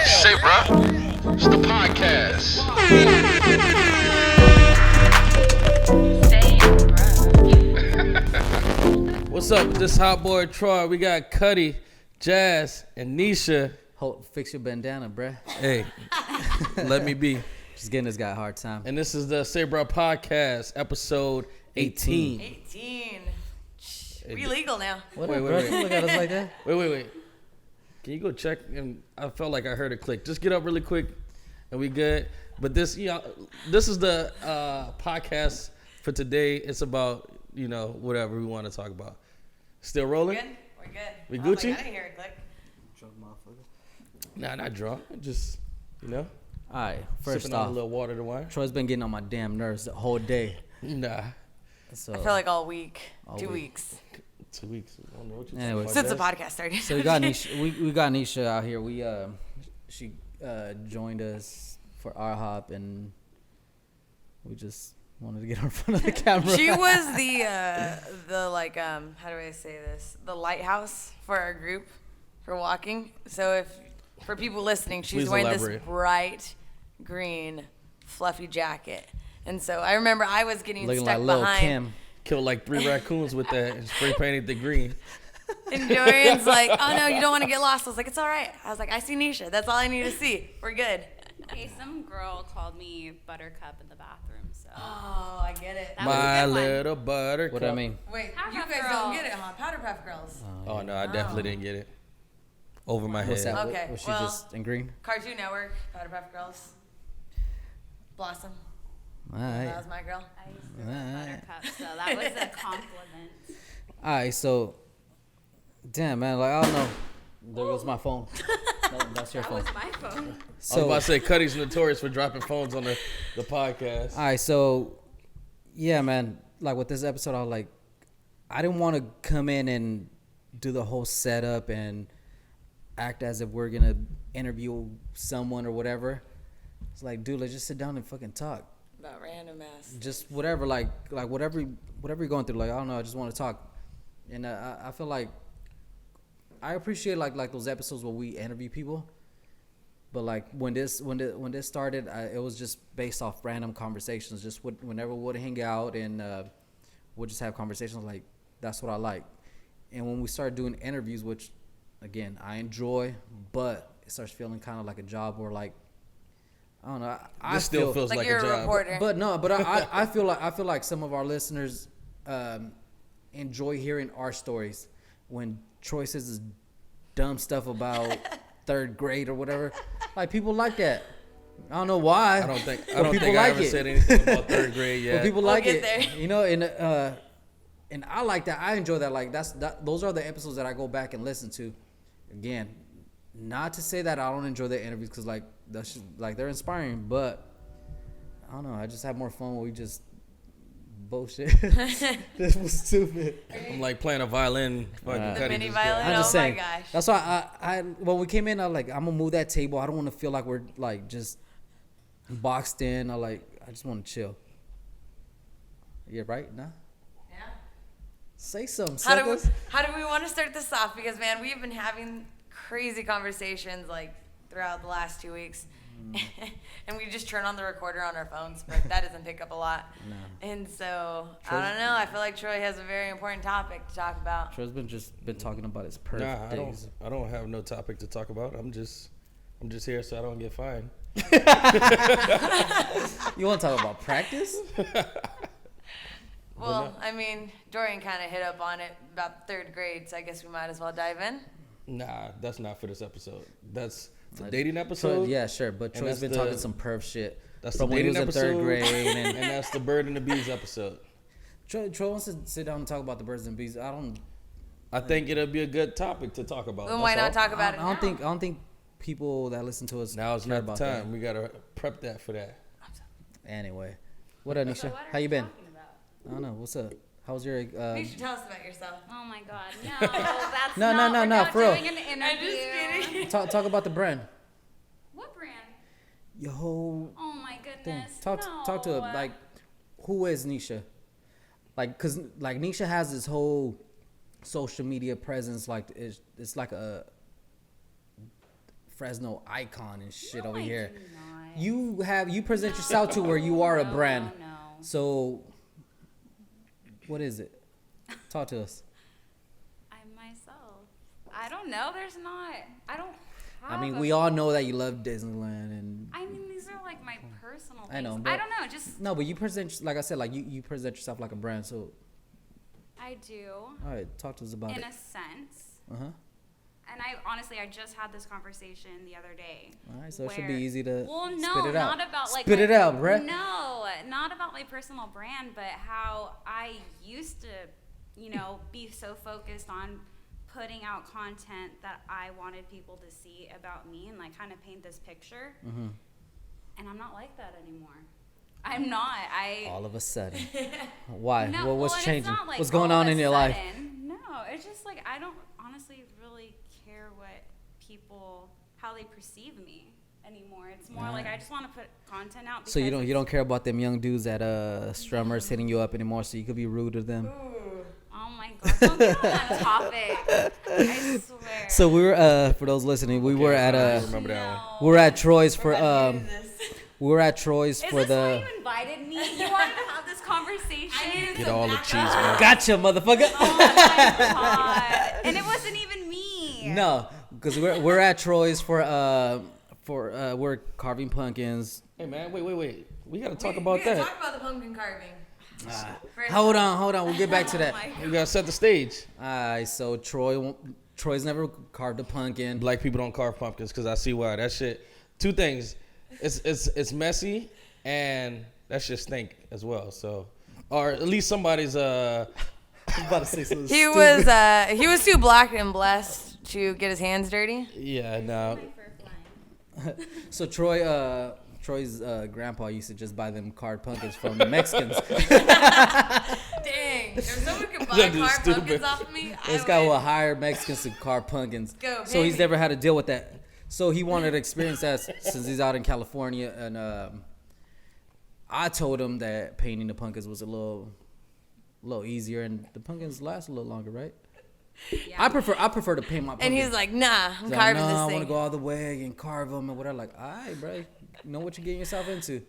Say, bruh, it's the podcast. Say, bruh. What's up? This hot boy Troy. We got C.U.D.I.E, Jazz, and Nisha. Fix your bandana, bruh. Hey, let me be. Just getting this guy a hard time. And this is the Say Bruh podcast, episode 18. 18. We legal now. What Wait, up, wait, bro? wait. You look at us like that? Wait. Can you go check? And I felt like I heard it click. Just get up really quick, and we good. But this is the podcast for today. It's about whatever we want to talk about. Still rolling? We're good. We Oh Gucci? my God, I didn't hear it click. Nah, not drunk. Just All right, first sipping on off, a little water to wine. Troy's been getting on my damn nerves the whole day. Nah, So, I feel like all week. All 2 week. weeks. 2 weeks. I don't know what you're Anyways. talking Since the about, podcast started. so we got Nisha. We got Nisha out here. She joined us for our hop, and we just wanted to get her in front of the camera. She was the like how do I say this? The lighthouse for our group for walking. So for people listening, she's Please wearing elaborate. this bright green fluffy jacket. And so I remember I was getting looking stuck like Lil' behind. Kim. Killed like 3 raccoons with that and spray painted the green. And Dorian's like, oh no, you don't want to get lost. I was like, it's all right. I was like, I see Nisha. That's all I need to see. We're good. Hey, some girl called me Buttercup in the bathroom, so. Oh, I get it. That was a My good one. little buttercup. What do I mean? Wait, Powder you Puff guys Girls. don't get it, huh? Powder Puff Girls. Oh no, I definitely didn't get it. Over my What's head. that? Okay, Was she well- just in green? Cartoon Network, Powder Puff Girls. Blossom. All That right. was my girl. I used to love Buttercup, so that was a compliment. All right, so, damn, man, like, I don't know. There goes my phone. No, that's your That phone. was my phone. I was So, about to say C.U.D.I.E's notorious for dropping phones on the podcast. all right, so, yeah, man, like, with this episode, I didn't want to come in and do the whole setup and act as if we're going to interview someone or whatever. It's like, dude, let's just sit down and fucking talk. About random ass. Just whatever, like whatever you're going through. Like, I don't know, I just want to talk. And I feel like I appreciate like those episodes where we interview people. But like when this started, it was just based off random conversations. Just whenever we'd hang out and we'll just have conversations. Like, that's what I like. And when we started doing interviews, which again I enjoy, but it starts feeling kind of like a job or like, I don't know. This still feels like you're a a job. reporter. But no, but I feel like some of our listeners enjoy hearing our stories. When Troy says this dumb stuff about third grade or whatever, like, people like that. I don't know why. I don't think people I like ever it. said anything about third grade yet. But people We'll like get it, there. and I like that. I enjoy that. Like, those are the episodes that I go back and listen to. Again, not to say that I don't enjoy the interviews, because like that's just, like, they're inspiring, but I don't know. I just have more fun when we just bullshit. This was stupid. I'm like playing a violin. Fucking The C.U.D.I.E mini just got- violin? I'm just Oh my saying. gosh. That's why I when we came in, I like, I'm gonna move that table. I don't want to feel like we're like just boxed in. I just want to chill. Yeah, right? Nah. Yeah. Say something. How do suckers. we want to start this off? Because man, we've been having crazy conversations like throughout the last 2 weeks. And we just turn on the recorder on our phones, but that doesn't pick up a lot. No. And so I don't know. I feel like Troy has a very important topic to talk about. Troy's been talking about his perfect Nah, days. I don't have no topic to talk about. I'm just here so I don't get fined. You want to talk about practice? Well, I mean, Dorian kind of hit up on it about third grade, so I guess we might as well dive in. Nah, that's not for this episode. That's the dating episode. Troy, yeah, sure. But And Troy's that's been the- talking some perv shit That's from the when he dating was in third episode. grade. And And that's the bird and the bees episode. Troy wants to sit down and talk about the birds and bees. I think it'll be a good topic to talk about. Then why That's not all. talk about it I don't now? think people that listen to us Now is care not the about time. We gotta prep that for that. that. Anyway, what up, So Nisha? what are How you been? talking about? I don't know. What's up? How's your? You should tell us about yourself. Oh my God, no, that's No, not. no, we're no, not for real. doing an interview. kidding. talk about the brand. What brand? Your whole Oh my thing. goodness. Talk to it. no. Like, who is Nisha? Like, cause like Nisha has this whole social media presence. Like, it's like a Fresno icon and shit No, over I here. do not. You present yourself to where you are a brand. No. So, what is it? Talk to us. I'm myself. I don't know. There's not. I don't. I mean, we all know that you love Disneyland and. I mean, these are like my personal things. I know, I but- don't know. Just No, but you present, like I said, like you present yourself like a brand. So, I do, all right, talk to us about in it. a sense. Uh-huh. And I just had this conversation the other day. All right, so it should be where- easy to Well, spit no, it out. not about like. Spit it out, bruh. No, not about my personal brand, but how I used to, be so focused on putting out content that I wanted people to see about me and like kind of paint this picture. Mm-hmm. And I'm not like that anymore. I'm not. All of a sudden. Why? No, What's and it's changing? not like What's going all on of in a your life? sudden. No, it's just like I don't honestly really care what people, how they perceive me anymore. It's more like I just want to put content out. So you because don't care about them young dudes at Strummers hitting you up anymore, so you could be rude to them. Oh my god, don't get on that topic. I swear. So we were for those listening, we were at I remember that one. we were at Troy's for we were at Troy's Is for this why the you invited me? You wanted to have this conversation? Get all the cheese, man. Gotcha, motherfucker. Oh my god. And it wasn't even me. No, because we're at Troy's for we're carving pumpkins. Hey, man, wait. We got to talk about that. Talk about the pumpkin carving. First Hold on. We'll get back to Oh that. my We got to set the stage. Alright, so Troy's never carved a pumpkin. Black people don't carve pumpkins because I see why. That shit. Two things. It's messy and that shit stink as well. So, or at least somebody's I was about to say something He was too black and blessed to get his hands dirty. Yeah, no. So Troy's grandpa used to just buy them carved pumpkins from the Mexicans. Dang, if someone could buy That dude's carved pumpkins stupid. off of me, This I guy would. will hire Mexicans to carve pumpkins. Go, So he's baby. never had to deal with that. So he wanted to experience that since he's out in California. And I told him that painting the pumpkins was a little easier, and the pumpkins last a little longer, right? Yeah. I prefer to paint my pumpkins. And he's like, nah, I'm He's like, carving no, this I thing. want to go all the way and carve them and whatever. Like, all right, bro, you know what you're getting yourself into.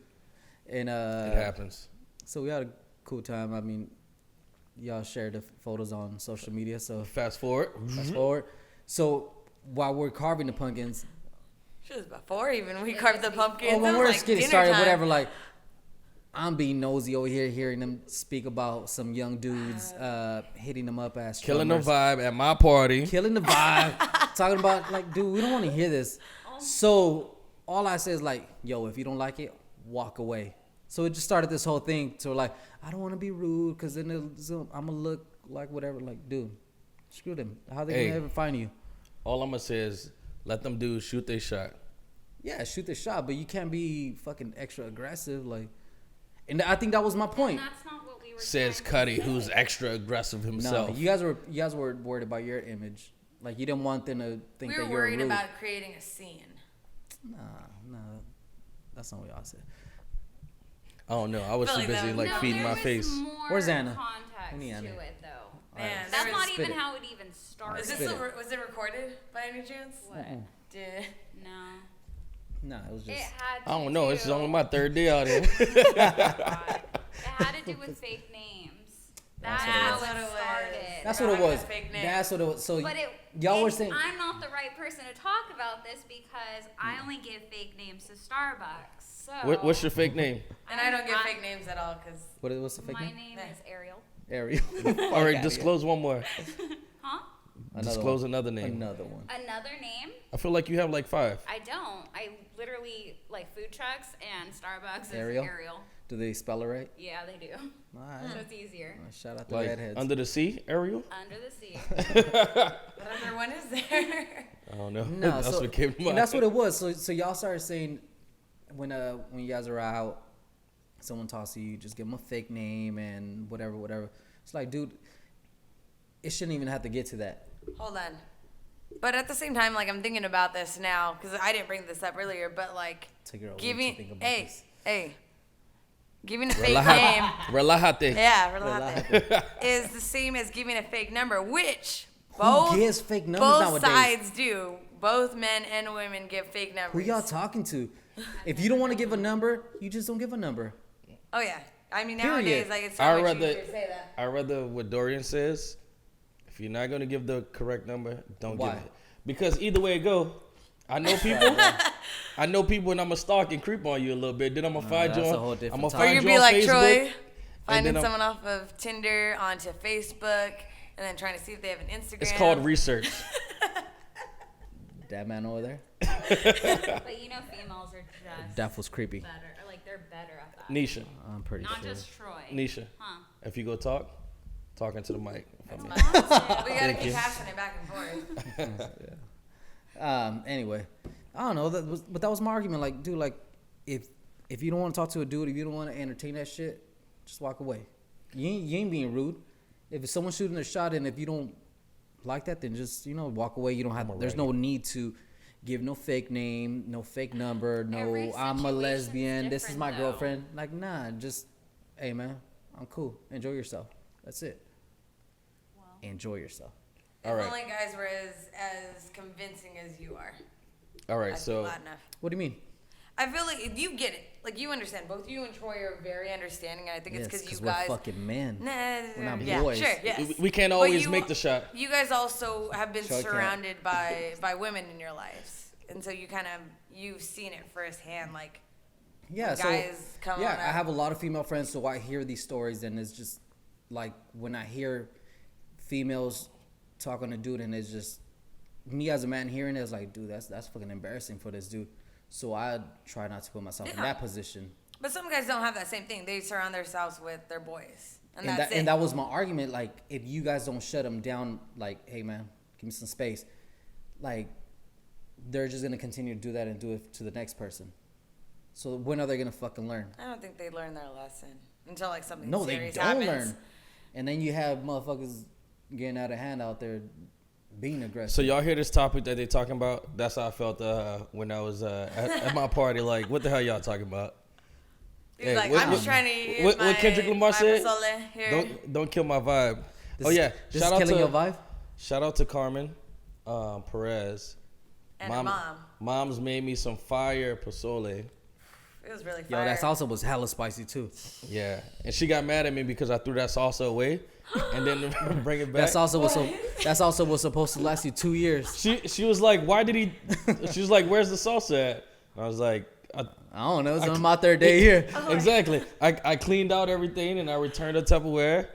And It happens. so we had a cool time. I mean, y'all shared the photos on social media. So Fast forward. fast forward. So while we're carving the pumpkins, She was before even we carved the pumpkins. when It we're was just like getting dinner started, time. whatever, like, I'm being nosy over here, hearing them speak about some young dudes hitting them up as Killing the strummers. vibe at my party. Killing the vibe. Talking about, like, dude, we don't want to hear this. So all I say is, like, yo, if you don't like it, walk away. So it just started this whole thing to, like, I don't want to be rude because then I'm going to look like whatever. Like, dude, screw them. How they going Hey. to ever find you? All I'm going to say is let them dudes shoot their shot. Yeah, shoot the shot, but you can't be fucking extra aggressive. Like, and I think that was my point. That's not what we were Says trying to Cuddy, say. who's extra aggressive No, himself. you guys were worried about your image. Like, you didn't want them to think We that were you were worried rude. about creating a scene. Nah, that's not what y'all said. I don't know. I was Feel too like busy that- like No, feeding there my was face. More Where's Anna? Context We need Anna. to it, though. Man, That's there not was- spit even it. how it even started. Is this Spit it. was it recorded by any chance? What? Did No. Nah, it was It just. had to I don't know. It's do- only my third day out here. God. It had to do with fake names. That's what it how was. it started. That's what it was. Fake name. That's what it was. So But y'all were saying. I'm not the right person to talk about this because I only give fake names to Starbucks. So What's your fake name? And I don't get fake names at all because What's the fake My name? name is Ariel. Ariel. All right, disclose one more. Huh? Disclose another name. Another one. Another name? I feel like you have like 5. I don't. I literally like food trucks and Starbucks is Ariel? Ariel. Do they spell it right? Yeah, they do. All right. So it's easier. Shout out to Like redheads. under the sea, Ariel? Under the sea. what other one is there? I don't know. No, that's so, what came to and mind. that's what it was. So y'all started saying when you guys are out, someone talks to you, just give them a fake name and whatever. It's like, dude, it shouldn't even have to get to that. Hold on. But at the same time, like I'm thinking about this now because I didn't bring this up earlier. But like, Take your own giving to think about this. giving a fake name, Relájate. yeah, relate, is the same as giving a fake number, which both gives fake numbers both nowadays? sides do. both men and women give fake numbers. Who y'all talking to? If you don't want to give a number, you just don't give a number. Oh yeah. I mean, Period. nowadays, like, it's so I much rather easier to say that. I rather what Dorian says. If you're not gonna give the correct number, don't Why? give it. Because either way it go, I know people. I know people, and I'm gonna stalk and creep on you a little bit. Then I'm gonna find you that's on. a whole different I'm gonna topic. Or find you'd you be on like Facebook. Troy, finding then I'm- someone off of Tinder onto Facebook, and then trying to see if they have an Instagram. It's called research. That man over there. But you know, females are just That was creepy. better. Or like they're better at that. Nisha, I'm pretty Not sure. just Troy. Nisha. Huh? If you go talking to the mic. That's For me. mine. We gotta Thank keep you. passing it back and forth. Anyway, I don't know. But that was my argument. Like, dude, like, if you don't want to talk to a dude, if you don't want to entertain that shit, just walk away. You ain't being rude. If someone's shooting a shot, and if you don't like that, then just walk away. You don't have. There's no need to give no fake name, no fake number, Every no I'm a situation's lesbian. This is different, my though. girlfriend. Like, nah, just hey man, I'm cool. Enjoy yourself. That's it. Enjoy yourself. If All right. only guys were as convincing as you are. All right, I'd be so glad enough. What do you mean? I feel like you get it. Like, you understand. Both you and Troy are very understanding, and I think it's because you we're guys. fucking men. Nah, not yeah, boys. sure, yes. we can't But always you- make the shot. You guys also have been Sure can. surrounded by women in your lives, and so you've seen it firsthand. Like, Yeah, so guys come yeah, on I up. have a lot of female friends, so I hear these stories, and it's just like when I hear females talking to dude, and it's just me as a man hearing it, it's like, dude, that's fucking embarrassing for this dude. So I try not to put myself in Yeah. that position. But some guys don't have that same thing. They surround themselves with their boys, and that's that it. and that was my argument. Like, if you guys don't shut them down, like, hey man, give me some space, like, they're just gonna continue to do that and do it to the next person. So when are they gonna fucking learn? I don't think they learn their lesson until like something No, they serious don't happens. learn. And then you have motherfuckers getting out of hand out there being aggressive. So y'all hear this topic that they talking about? That's how I felt when I was at my party. Like, what the hell y'all talking about? He's Hey, like, what- I'm just what- trying to eat what my, Kendrick Lamar my said? pozole here. Don't kill my vibe. This This is shout out killing to your vibe. shout out to Carmen Perez. And her mom. Mom's made me some fire pozole. It was really Yo, fire. that salsa was hella spicy too. Yeah, and she got mad at me because I threw that salsa away and then bring it back. That salsa was supposed to last you 2 years. She was like, why did he? She was like, where's the salsa at? And I was like, I don't know. It's on my third day here. exactly. I cleaned out everything and I returned the Tupperware,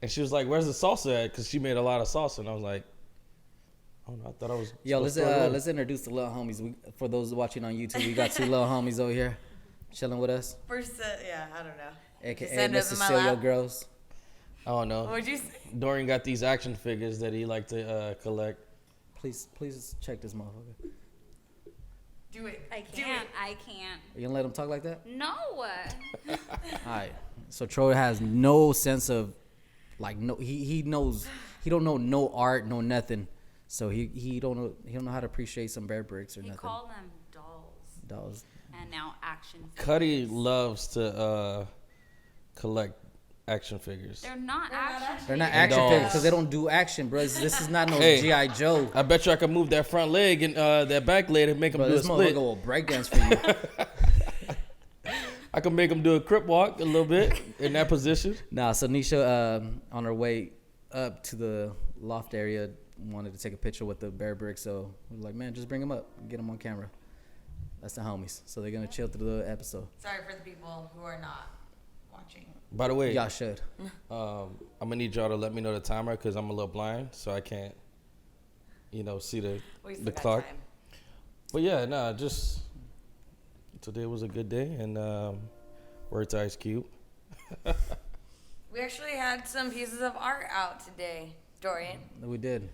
and she was like, where's the salsa at? Because she made a lot of salsa, and I was like, oh no, I thought I was. Yo, supposed to throw it away. let's introduce the little homies. For those watching on YouTube, we got two little homies over here, chilling with us, First, yeah, I don't know. aka Stand up Mr. in my Steal Your lap. Girls. I don't know. What'd you say? Dorian got these action figures that he like to collect. Please check this motherfucker. Do it. I Do can't. it. I can't. You gonna let him talk like that? No. All right. So Troy has no sense of, like, no, he knows, he don't know no art, no nothing. So he don't know how to appreciate some bear bricks or He nothing. called them dolls, Dolls. and now action figures. Cuddy loves to collect action figures. They're not action. They're not figures. action dolls. figures because they don't do action, bro. This is not no Hey. G.I. Joe. I bet you I could move that front leg and that back leg and make him Bro, do a this split. motherfucker will breakdance for you. I can make him do a crip walk a little bit in that position. Nah, so Nisha, on her way up to the loft area, wanted to take a picture with the bear brick. So we were like, man, just bring them up, get them on camera. That's the homies. So they're gonna chill through the episode. Sorry for the people who are not watching. By the way, Y'all should. I'm gonna need y'all to let me know the timer because I'm a little blind, so I can't, see We still the got clock. time. But yeah, nah, just today was a good day, and word to Ice Cube. We actually had some pieces of art out today, Dorian. We did.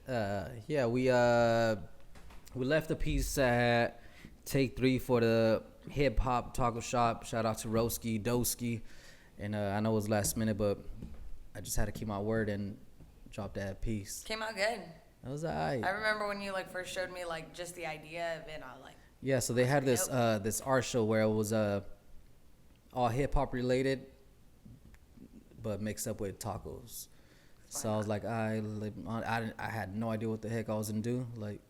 Yeah, we left a piece at Take 3 for the hip hop taco shop. Shout out to Roski, Doski, and I know it was last minute, but I just had to keep my word and drop that piece. Came out good. That was alright. I remember when you first showed me just the idea of it. I was like, Yeah, so they had this Yep. this art show where it was all hip hop related, but mixed up with tacos. So I was like, I had no idea what the heck I was gonna do. Like,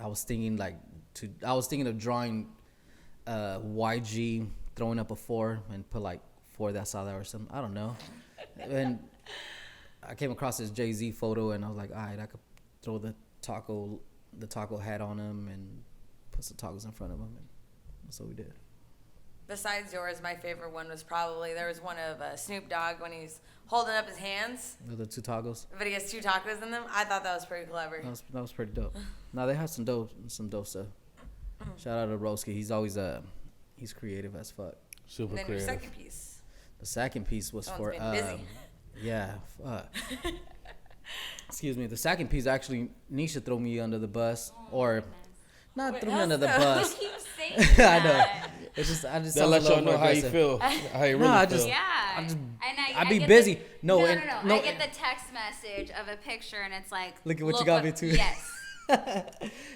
I was thinking of drawing YG throwing up a 4 and put like 4 that saw that or something. I don't know. And I came across this Jay-Z photo and I was like, all right, I could throw the taco hat on him and put some tacos in front of him, and that's what we did. Besides yours, my favorite one was probably, there was one of Snoop Dogg when he's holding up his hands, The 2 tacos. but he has 2 tacos in them. I thought that was pretty clever. That was pretty dope. No, they have some dope stuff. Shout out to Broski. He's always he's creative as fuck. Super And then your creative. second piece. The second piece was Someone's for been busy. yeah, fuck. Excuse me. The second piece actually Nisha threw me under the bus, or not Wait, threw me under the how's bus. You keep saying I know. that. It's just I just That sound a lets y'all little know more how you aggressive. feel, how you really I feel. just- Yeah. I'm just- And I be get busy. The, No, no, and- no, no, I get the text message of a picture and it's like, Look at what you got me to. Yes.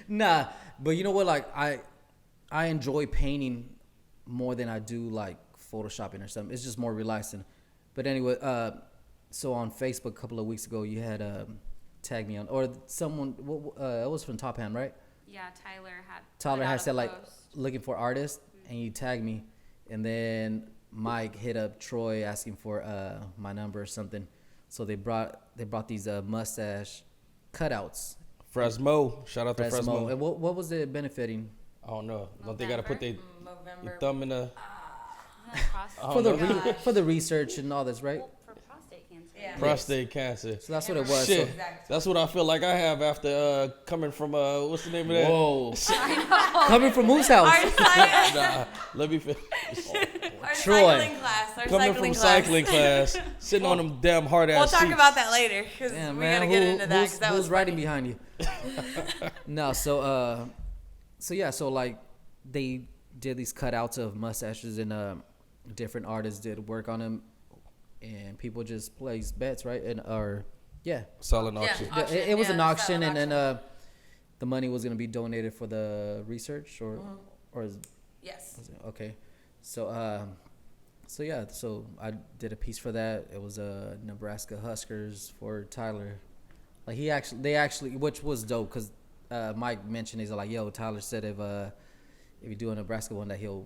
Nah, but you know what? Like I enjoy painting more than I do like photoshopping or something. It's just more relaxing. But anyway, so on Facebook a couple of weeks ago, you had tagged me on, or someone. It was from Top Hand, right? Yeah, Tyler put out had a said like post. looking for artists, and you tagged me, and then Mike hit up Troy asking for my number or something. So they brought these mustache cutouts. Fresmo, shout out to Fresmo. And what was it benefiting? I don't know. Don't they gotta put their November. thumb in the? For the research and all this, right? For prostate cancer. Yeah. Prostate cancer. So that's what it was. Shit, So, that's what I feel like I have after coming from what's the name of that? whoa. Coming from whose house? Our, sci- Nah, let me finish. our Troy. cycling class. Our Coming cycling from class. cycling class, sitting on them damn hard ass We'll talk seats. about that later because we Damn, gotta man, get into that. 'Cause that who's was riding funny. behind you? No, so yeah, so like they did these cutouts of mustaches, and different artists did work on them, and people just placed bets, right? And Silent auction. Yeah. Auction, it was an yeah, auction, and silent then the money was gonna be donated for the research, or Yes. okay, so yeah, so I did a piece for that. It was Nebraska Huskers for Tyler. Like they actually, which was dope, because Mike mentioned, he's like, yo, Tyler said if you do a Nebraska one that he'll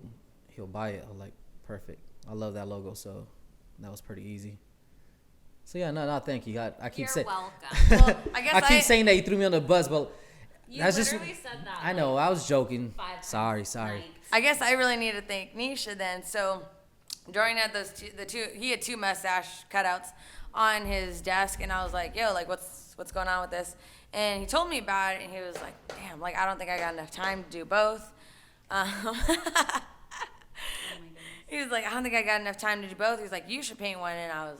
buy it. I was like, perfect. I love that logo, so that was pretty easy. So yeah, no, thank you. I keep You're saying welcome. Well, I guess I keep saying that you threw me on the bus, but You that's just literally said that. I know, I was joking. 5 times Sorry. tonight. I guess I really need to thank Nisha then. So Dorian had he had 2 mustache cutouts on his desk, and I was like, yo, like what's going on with this? And he told me about it, and he was like, damn, like I don't think I got enough time to do both. He was like, I don't think I got enough time to do both. He was like, you should paint one, and I was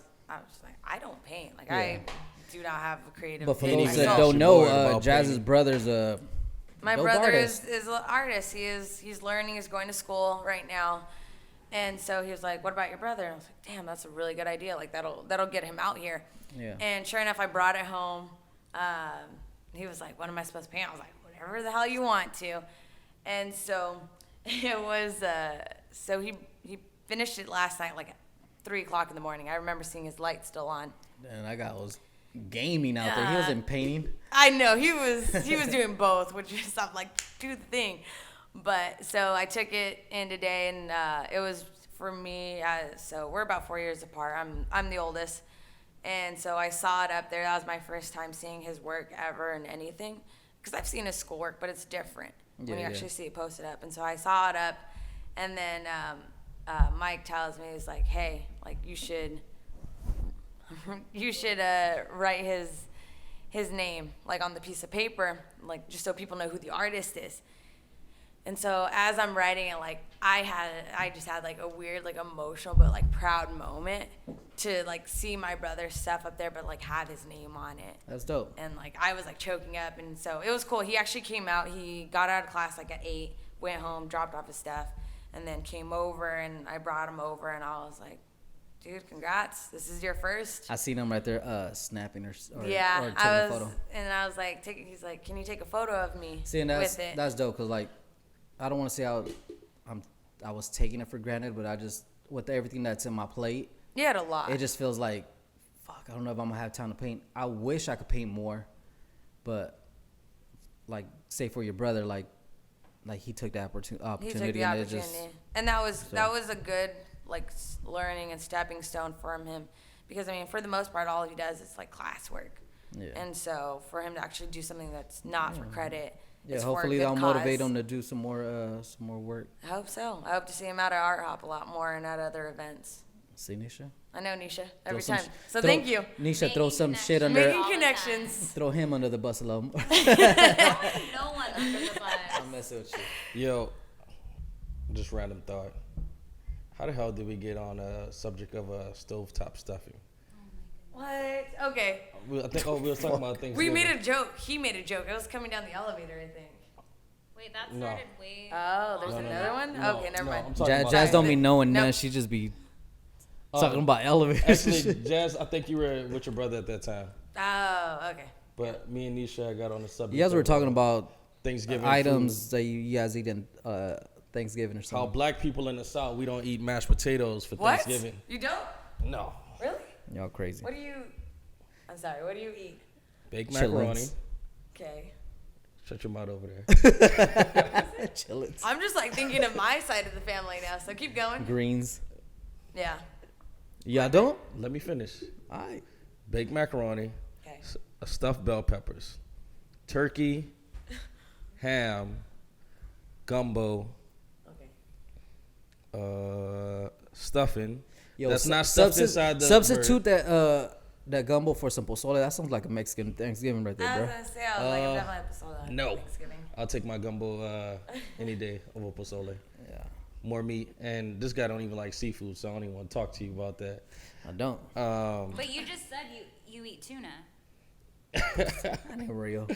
just like, I don't paint. Like I do not have a creative. But for Ain't those even that ask don't your know, boy about Jazz's painting. brother's My dope brother artist. is an artist. He's learning. He's going to school right now, and so he was like, "What about your brother?" And I was like, "Damn, that's a really good idea. Like that'll get him out here." Yeah. And sure enough, I brought it home. He was like, "What am I supposed to paint?" I was like, "Whatever the hell you want to." And so it was. So he finished it last night, like at 3:00 in the morning. I remember seeing his light still on. And that guy was gaming out there. He wasn't painting. I know he was doing both, which is I'm like, do the thing. But so I took it in today, and it was for me. So we're about 4 years apart. I'm the oldest, and so I saw it up there. That was my first time seeing his work ever in anything, because I've seen his schoolwork, but it's different when you Yeah. actually see it posted up. And so I saw it up, and then Mike tells me, he's like, hey, like you should write his name like on the piece of paper, like just so people know who the artist is. And so as I'm writing it, like I just had like a weird, like emotional but like proud moment to like see my brother's stuff up there, but like have his name on it. That's dope. And like I was like choking up, and so it was cool. He actually came out. He got out of class like at 8, went home, dropped off his stuff, and then came over, and I brought him over, and I was like, dude, congrats. This is your first. I seen him right there snapping or Yeah, taking I a was, photo. and I was like, he's like, can you take a photo of me See, and with it? that's dope, because like I don't want to say I was taking it for granted, but I just, with everything that's in my plate, You had a lot. it just feels like, fuck, I don't know if I'm gonna have time to paint. I wish I could paint more, but like say for your brother, like he took the He opportunity took the and opportunity, and that was a good like learning and stepping stone for him, because I mean, for the most part, all he does is like classwork, and so for him to actually do something that's not for credit. Yeah, it's hopefully for a that'll good motivate cause. him to do some more work. I hope so. I hope to see him out at Art Hop a lot more and at other events. See, Nisha? I know Nisha every Throw time. some So throw- thank you. Nisha, throw Making some shit under. connections. Making all the connections. Throw him under the bus a little. No one under the bus. I'm messing with you. Yo, just random thought. How the hell did we get on a subject of stovetop stuffing? What? Okay. I think we were talking about things. We made a joke. He made a joke. It was coming down the elevator, I think. Wait, that No. started way. Oh, there's longer another ago. one? No, Okay, never no, mind. I'm talking about- Jazz don't be knowing Nope. none. She just be talking about elevators. Actually, Jazz, I think you were with your brother at that time. Oh, okay. But me and Nisha got on the subject. You guys were of, talking about Thanksgiving items food. that you guys eat in Thanksgiving or How something. black people in the South, we don't eat mashed potatoes for What? Thanksgiving. You don't? No. Really? Y'all crazy. What do you... I'm sorry, what do you eat? Baked Chitlins. macaroni. Okay. Shut your mouth over there. Chillins. I'm just like thinking of my side of the family now, so keep going. Greens. Yeah. Y'all don't? Let me finish. All right. Baked macaroni, Okay. stuffed bell peppers, turkey, ham, gumbo, Okay. stuffing. Yo, That's not stuffed inside the substitute that gumbo for some pozole. That sounds like a Mexican Thanksgiving right there, I was bro. gonna say, I was like, I'm definitely episode on no. Thanksgiving. I'll take my gumbo any day over pozole. Yeah, More meat, and this guy don't even like seafood, so I don't even want to talk to you about that. I don't. But you just said you eat tuna. I ain't real.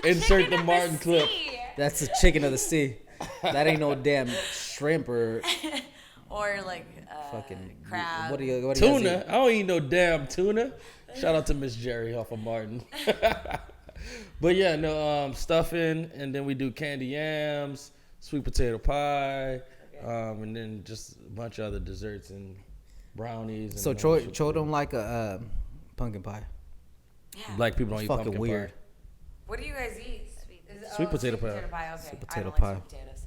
Insert Chicken the of Martin clip. sea. That's a chicken of the sea. That ain't no damn shrimp or Or like fucking crab. What do you guys eat? Tuna. I don't eat no damn tuna. Shout out to Miss Jerry off of Martin. But yeah, no stuffing, and then we do candy yams, sweet potato pie, and then just a bunch of other desserts and brownies. And So all Troy that shit. don't like a pumpkin pie. Yeah. Black people don't It's eat fucking pumpkin weird. pie. What do you guys eat? Sweet potato pie. Sweet potato pie. Okay. Sweet I potato don't pie. like sweet potatoes.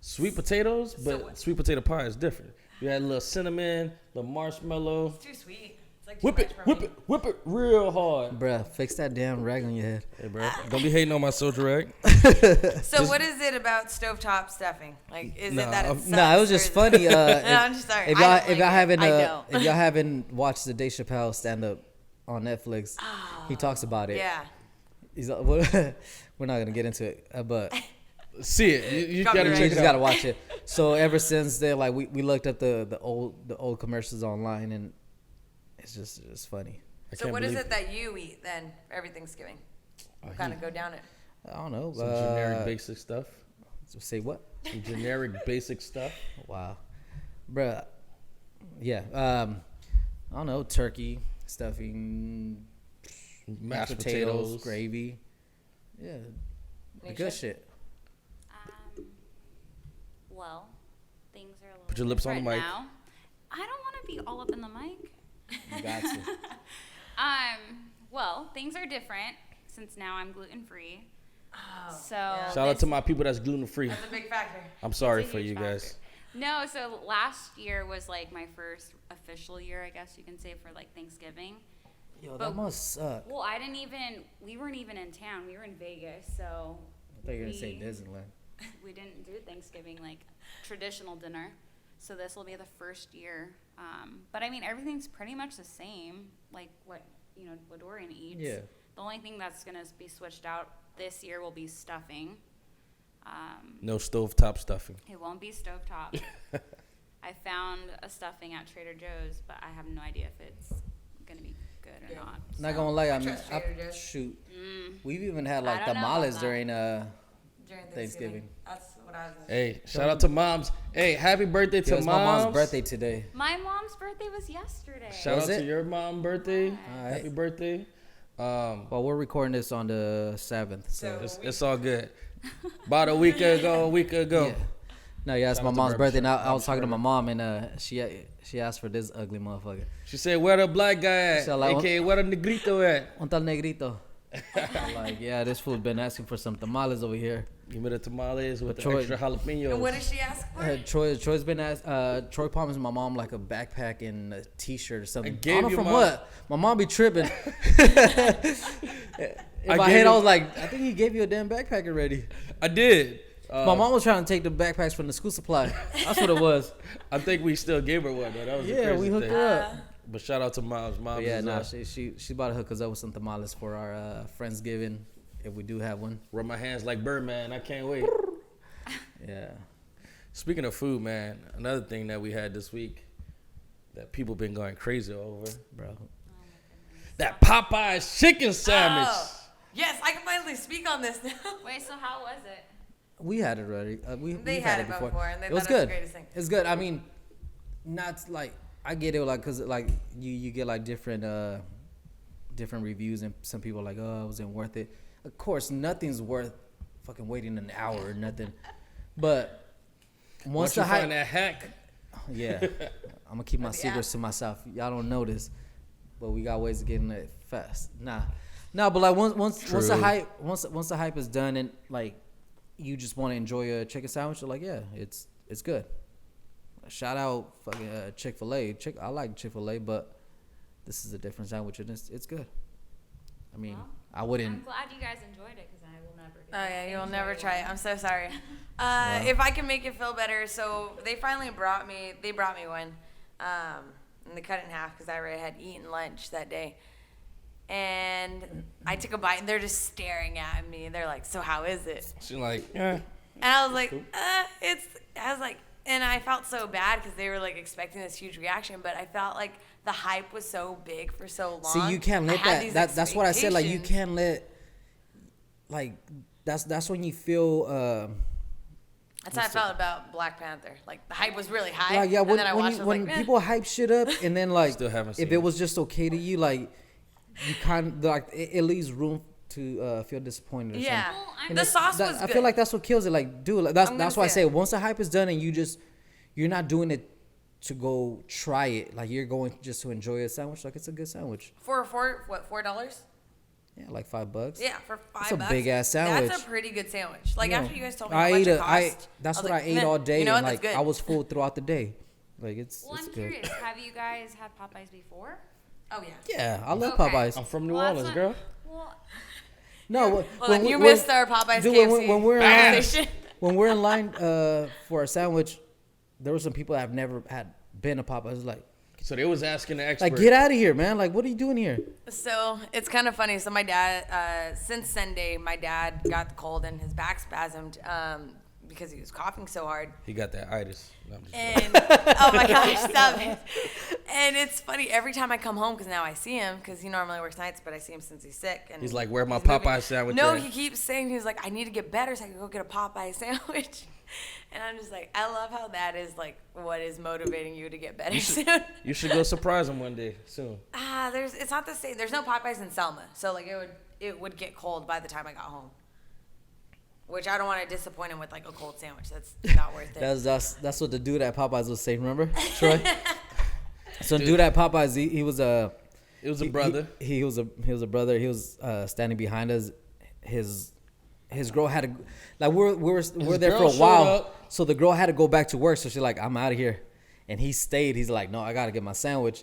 Sweet potatoes, So but what- sweet potato pie is different. You add a little cinnamon, little marshmallow. It's too sweet. It's like too Whip much it, for whip me. it, whip it real hard. Bruh, fix that damn rag on your head. Hey, bro, don't be hating on my soldier rag. So what is it about stovetop stuffing? Like, is Nah, it that it I'm- sucks? Nah, it was or just is it- funny. No, I'm just sorry. If I y'all don't if like y'all it. haven't I don't. if y'all haven't watched the Dave Chappelle stand up on Netflix, he talks about it. Yeah. He's we're not gonna get into it, but See it. You Copyright. gotta you check just it gotta out. watch it. So ever since then, like we looked up the old commercials online, and it's funny. I So can't what is believe it that you eat then for every Thanksgiving? We'll kind of go down it. I don't know. Some generic basic stuff. Say what? Some generic basic stuff. Wow, bruh. Yeah. I don't know. Turkey, stuffing, Mashed potatoes. gravy. Yeah, the Nisha? good shit. Well, things are a little Put your lips on the different mic. now. I don't want to be all up in the mic. You got to. Well, things are different since now I'm gluten free. Oh, So yeah. Shout out to my people that's gluten free. That's a big factor. I'm sorry It's a for huge you factor. guys. No, so last year was like my first official year, I guess you can say, for like Thanksgiving. Yo, But- that must suck. Well, we weren't even in town. We were in Vegas, so I thought you were gonna say we- Disneyland. we didn't do Thanksgiving like traditional dinner. So this will be the first year. But I mean, everything's pretty much the same, like what Dorian eats. Yeah. The only thing that's gonna be switched out this year will be stuffing. No stovetop stuffing. It won't be stovetop. I found a stuffing at Trader Joe's, but I have no idea if it's gonna be good or Yeah. not. Not So, gonna lie, I mean, trust Trader Joe's. shoot, we've even had like I don't know tamales about that. during During Thanksgiving. That's what I was gonna say. Hey, shout out to moms. Hey, happy birthday It to was my mom's moms. birthday today. my mom's birthday was yesterday. Shout Was out to it? your mom birthday. Alright. Happy birthday. Well, we're recording this on the 7th, so So- It's all good. About a week ago. yeah. No, yeah, it's Shout my out to mom's birthday. And Barbershop. I was talking to my mom, and she asked for this ugly motherfucker. She said, "Where the black guy at? So, like, AKA where the negrito at?" Un tal negrito. I'm like, yeah, this fool's been asking for some tamales over here. Give me the tamales with the Troy- extra jalapenos. And what did she ask for? Troy's been asked. Troy promised my mom like a backpack and a T-shirt or something. I gave don't know your from mom- what. My mom be tripping. In I my gave head, you- I was like, I think he gave you a damn backpack already. I did. My mom was trying to take the backpacks from the school supply. That's what it was. I think we still gave her one though. That was the Yeah, crazy we hooked thing. her up. But shout out to Mom's. But Mom's yeah, is, nah, she about to hook us up with some tamales for our Friendsgiving if we do have one. rub my hands like Birdman. I can't wait. Yeah. Speaking of food, man, another thing that we had this week that people been going crazy over, Bro. that Popeye's chicken sandwich. Oh, yes, I can finally speak on this now. Wait, so how was it? We had it already. They we've had it before, and they it was thought it was good. the greatest thing. It's good. I mean, not like I get it, like, cause like you get like different reviews, and some people are like, oh, it wasn't worth it. Of course, nothing's worth fucking waiting an hour or nothing. But once Once you the hype, find that hack, yeah, I'm gonna keep my secrets to myself. Y'all don't know this, but we got ways of getting it fast. Nah, but like once the hype is done and like you just want to enjoy a chicken sandwich, you're like, yeah, it's good. Shout out fucking Chick-fil-A. I like Chick-fil-A, but this is a different sandwich and it's good. I mean, Well, I wouldn't. I'm glad you guys enjoyed it because I will never get Oh yeah, you'll never enjoy try it. one. I'm so sorry. If I can make it feel better, so they finally brought me one, and they cut it in half because I already had eaten lunch that day. And I took a bite, and they're just staring at me. They're like, "So how is it?" she's like, And I was like, and I felt so bad because they were like expecting this huge reaction, but I felt like the hype was so big for so long. See, you can't I let had these that's what I said. Like, you expectations. can't let. Like, that's when you feel. That's how I felt about Black Panther. Like the hype was really high, Like, yeah, and when, then I when, watched. you, I was when like, people hype shit up, and then like, Still haven't seen if it it. was just okay to you, like, you kind of like it leaves room to feel disappointed. Or yeah, something. Well, And the that's- sauce that- was I good. feel like that's what kills it. Like, dude, like, that's I'm gonna why I say say it. once the hype is done and you're not doing it to go try it. Like, you're going just to enjoy a sandwich. Like, it's a good sandwich. for $4? Yeah, like $5. Yeah, for $5. That's a big-ass sandwich. That's a pretty good sandwich. Like You know, after you guys told me how much it cost, that's was what like, I ate "Man, all day. You know and what? like That's good. I was full throughout the day. Like it's Well, I'm good. curious. Have you guys had Popeyes before? Oh yeah. Yeah, I love Okay. Popeyes. I'm from New Well, Orleans, that's girl. Well, No, Well, then you missed our Popeyes dude, KFC when we're in conversation. when we're in line for a sandwich, there were some people that have never had been to Popeyes. Like So they was asking the expert. get out of here, man. Like, what are you doing here? So it's kind of funny. So my dad, since Sunday, my dad got the cold and his back spasmed because he was coughing so hard. He got that itis. No, I'm just And oh my gosh, stop it! And it's funny every time I come home because now I see him because he normally works nights, but I see him since he's sick. And He's like, "Where my he's moving." Popeye sandwich No, at? he keeps saying he's like, I need to get better so I can go get a Popeye sandwich. And I'm just like, I love how that is like what is motivating you to get better soon. You should go surprise him one day soon. It's not the same. There's no Popeyes in Selma, so like it would get cold by the time I got home. Which I don't want to disappoint him with like a cold sandwich. That's not worth it. That's what the dude at Popeyes was saying. Remember, Troy? So dude at Popeyes, he was a. It was a brother. He was a brother. He was standing behind us. His girl had to, like, we're there girl for a showed while. up. So the girl had to go back to work. So she's like, I'm out of here. And he stayed. He's like, no, I gotta get my sandwich.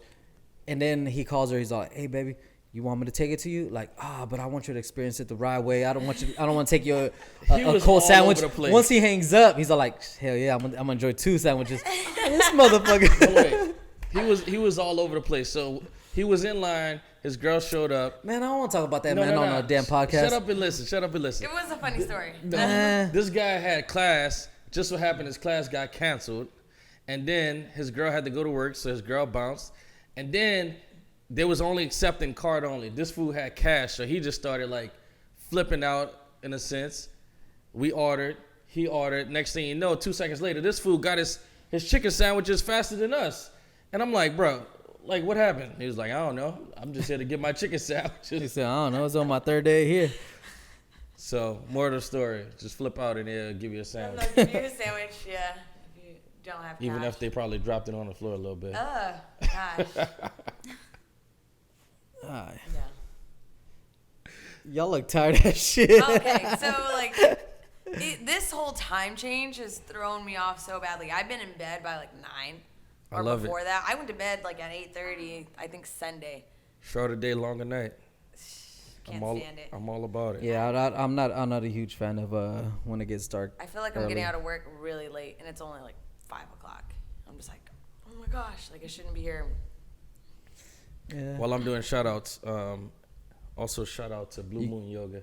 And then he calls her. He's like, hey baby, you want me to take it to you? Like, but I want you to experience it the right way. I don't want to take you He a was cold all sandwich. over the place. Once he hangs up, he's like, hell yeah, I'm gonna enjoy 2 sandwiches. This motherfucker. Wait, he was all over the place. So he was in line. His girl showed up. Man, I don't want to talk about that, No, man, no, on no. a damn podcast. Shut up and listen. It was a funny story. This guy had class. Just so happened his class got canceled. And then his girl had to go to work, so his girl bounced. And then they was only accepting card only. This fool had cash, so he just started like flipping out in a sense. We ordered. He ordered. Next thing you know, 2 seconds later, this fool got his chicken sandwiches faster than us. And I'm like, bro, like what happened? He was like, I don't know. I'm just here to get my chicken He sandwiches. said, I don't know. It's on my 3rd day here. So, more of the story, just flip out and they'll give you a sandwich. They'll give you a sandwich, yeah, if you don't have cash. Even if they probably dropped it on the floor a little bit. Gosh. Alright. Yeah. Y'all look tired as shit. Okay, so like this whole time change has thrown me off so badly. I've been in bed by like 9. I Or love before that, I went to bed like at 8:30. I think Sunday. Shorter day, longer night. Can't stand it. I'm all about it. Yeah, I'm not a huge fan of when it gets dark. I feel like I'm getting out of work really late, and it's only like 5 o'clock. I'm just like, oh my gosh, like I shouldn't be here. Yeah. While I'm doing shout outs, also shout out to Blue Moon Yoga.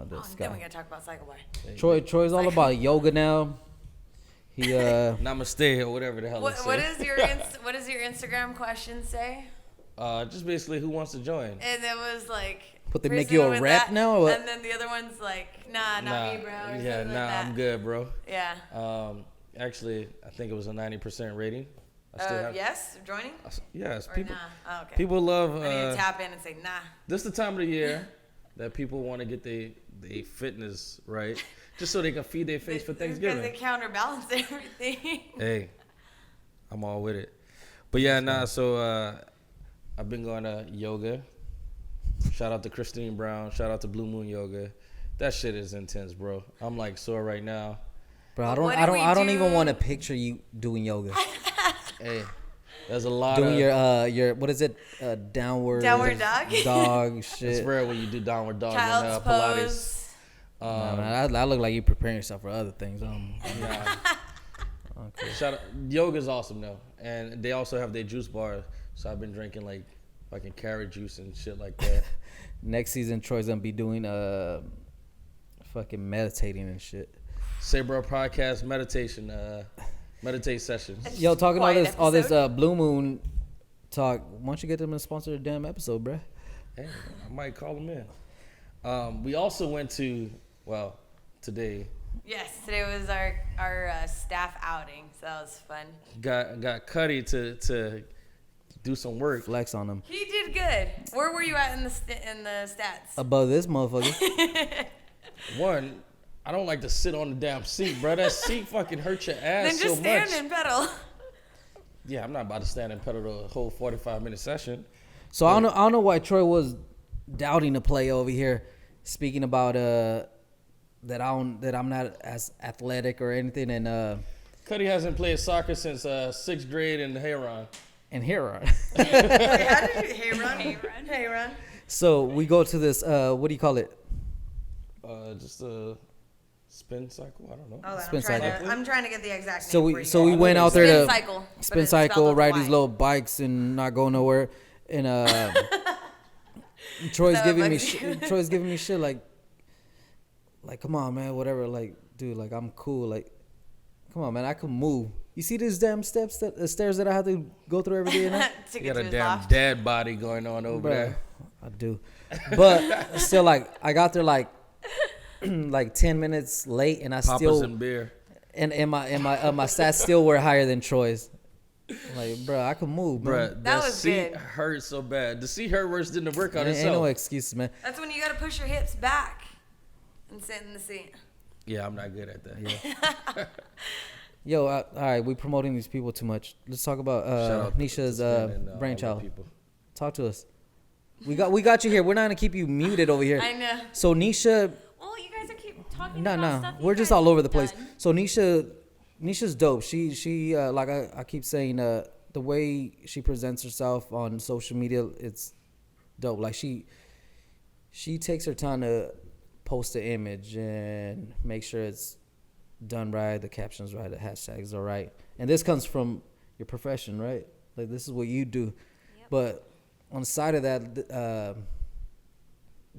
This Then we guy. gotta talk about Cycle Boy. Troy's all about yoga now. He Namaste or whatever the hell What, it what says. is your what does your Instagram question say? Just basically who wants to join. And it was like. But they make person you a with rep that, now, or what? And then the other one's like, nah, not me, bro. Or Yeah, something nah, like that. I'm good, bro. Yeah. Actually, I think it was a 90% rating. I still have. Yes, joining? Yes, Or people. nah? Oh, okay. People love. I need to tap in and say, nah. This is the time of the year that people want to get their fitness right, just so they can feed their face for Because Thanksgiving. they counterbalance everything. Hey, I'm all with it. But yeah, nah. So I've been going to yoga. Shout out to Christine Brown. Shout out to Blue Moon Yoga. That shit is intense, bro. I'm like sore right now. Bro, But what do we I don't even do? want to picture you doing yoga. Hey, there's a lot Doing of your what is it? Downward Downward dog? dog It's shit. rare when you do downward dog Child's and Pilates. pose. Nah, man, I look like you preparing yourself for other things. Nah. Okay. Shout out. Yoga's awesome though, and they also have their juice bar. So I've been drinking like fucking carrot juice and shit like that. Next season, Troy's gonna be doing fucking meditating and shit. Say Bro podcast meditation, meditate sessions. Yo, talking Quiet all this episode. Blue Moon talk. Why don't you get them to sponsor the damn episode, bruh? Hey, I might call them in. We also went to today Yes, today was our staff outing, so that was fun. got Cuddy to do some work. Flex on them. He did good. Where were you at in the stats? Above this motherfucker. One, I don't like to sit on the damn seat, bro. That seat fucking hurt your ass Then so just stand much. and pedal. Yeah, I'm not about to stand and pedal the whole 45-minute session. So I don't know why Troy was doubting to play over here, speaking about that I'm not as athletic or anything, and Cuddy hasn't played soccer since 6th grade in Hayron. here. Wait, how did you? Hey, run. Hey, run. So we go to this. What do you call it? Just a spin cycle. I don't know. Oh, Spin cycle. I'm trying to get the exact name. So for we you. went out there Spin to cycle. but spin it's spelled cycle, with a ride Y. these little bikes and not go nowhere. And Troy's So giving me like- Troy's giving me shit like come on, man, whatever. Like, dude, like I'm cool. Like, come on, man, I can move. You see these damn stairs that I have to go through every day now? to You get got to a his damn loft. dad body going on over Bruh, there. I do. But still, like, I got there like 10 minutes late, and I Papas still and beer. and my stats still were higher than Troy's. Like, bro, I can move, bro. Bruh, That that was seat good. hurt so bad. The seat hurt worse than the workout Ain't itself. no excuses, man. That's when you gotta push your hips back and sit in the seat. Yeah, I'm not good at that. Yo, all right, we promoting these people too much. Let's talk about Shout out to Nisha's Spin and, all the brainchild. people. Talk to us. We got you here. We're not gonna keep you muted over here. I know. So Nisha, Well, you guys are keep talking no, about stuff. we're you just guys all over have the place. done. So Nisha's dope. She like I keep saying the way she presents herself on social media, it's dope. Like she takes her time to post the image and make sure it's done right, the captions right, the hashtags are right. And this comes from your profession, right? Like this is what you do. Yep. But on the side of that,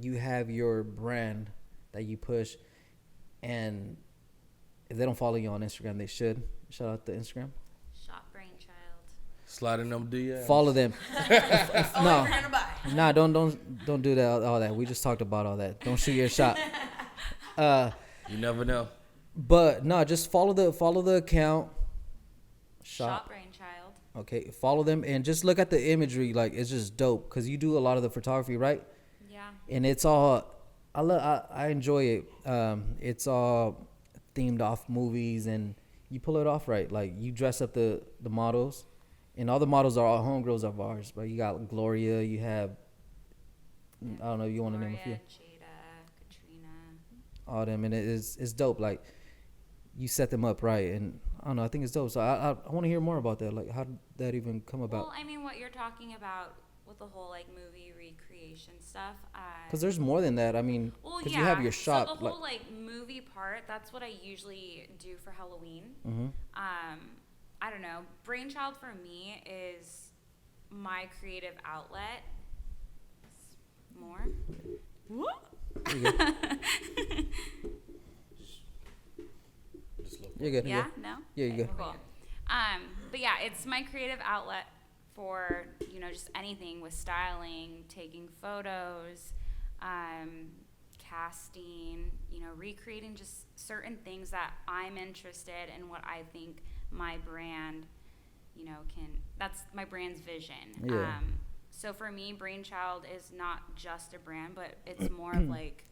you have your brand that you push, and if they don't follow you on Instagram, they should. Shout out to Instagram. Shop brainchild. Sliding them DMs. Follow them. Oh, if you're gonna buy. Nah, don't do that. All that. We just talked about all that. Don't shoot your shot. You never know. But no, just follow the account. Shop brainchild. Okay, follow them and just look at the imagery. Like it's just dope because you do a lot of the photography, right? Yeah. And it's all I enjoy it. It's all themed off movies, and you pull it off right. Like you dress up the models, and all the models are all homegirls of ours. But you got Gloria, you have I don't know, you want to name a few. Gloria, Jada, Katrina. All them, and it's dope. Like you set them up right, and I don't know, I think it's dope. So I want to hear more about that. Like how did that even come about? Well, I mean, what you're talking about with the whole like movie recreation stuff. Because there's more than that. I mean, Well, because yeah. you have your shop. So the whole like movie part, that's what I usually do for Halloween. Mm-hmm. I don't know. Brainchild for me is my creative outlet. More. You're good. Yeah. No. Yeah, you're Okay, good. Cool. But yeah, it's my creative outlet for just anything with styling, taking photos, casting, recreating just certain things that I'm interested in, what I think my brand, that's my brand's vision. Yeah. So for me, Brainchild is not just a brand, but it's more of like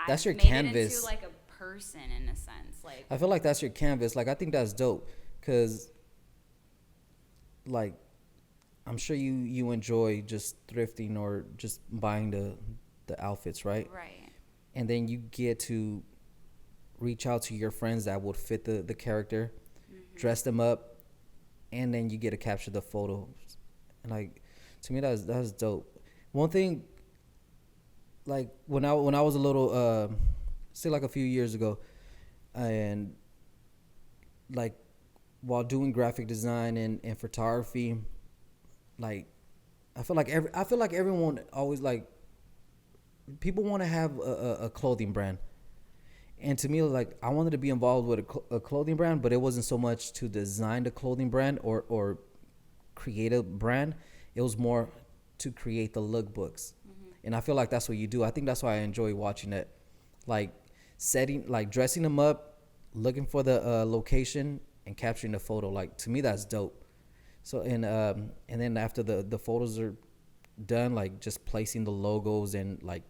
That's your made it canvas. into like a person in a sense. Like I feel like that's your canvas. Like I think that's dope, cause like I'm sure you enjoy just thrifting or just buying the outfits, right? right. And then you get to reach out to your friends that would fit the character, dress them up, and then you get to capture the photos. And like to me that's dope. One thing, like when I was a little say like a few years ago, and like while doing graphic design and photography, like I feel like everyone always like people want to have a clothing brand. And to me, like I wanted to be involved with a clothing brand, but it wasn't so much to design the clothing brand or create a brand. It was more to create the lookbooks. And I feel like that's what you do. I think that's why I enjoy watching it. Like dressing them up, looking for the location and capturing the photo. Like to me, that's dope. So and then after the photos are done, like just placing the logos and like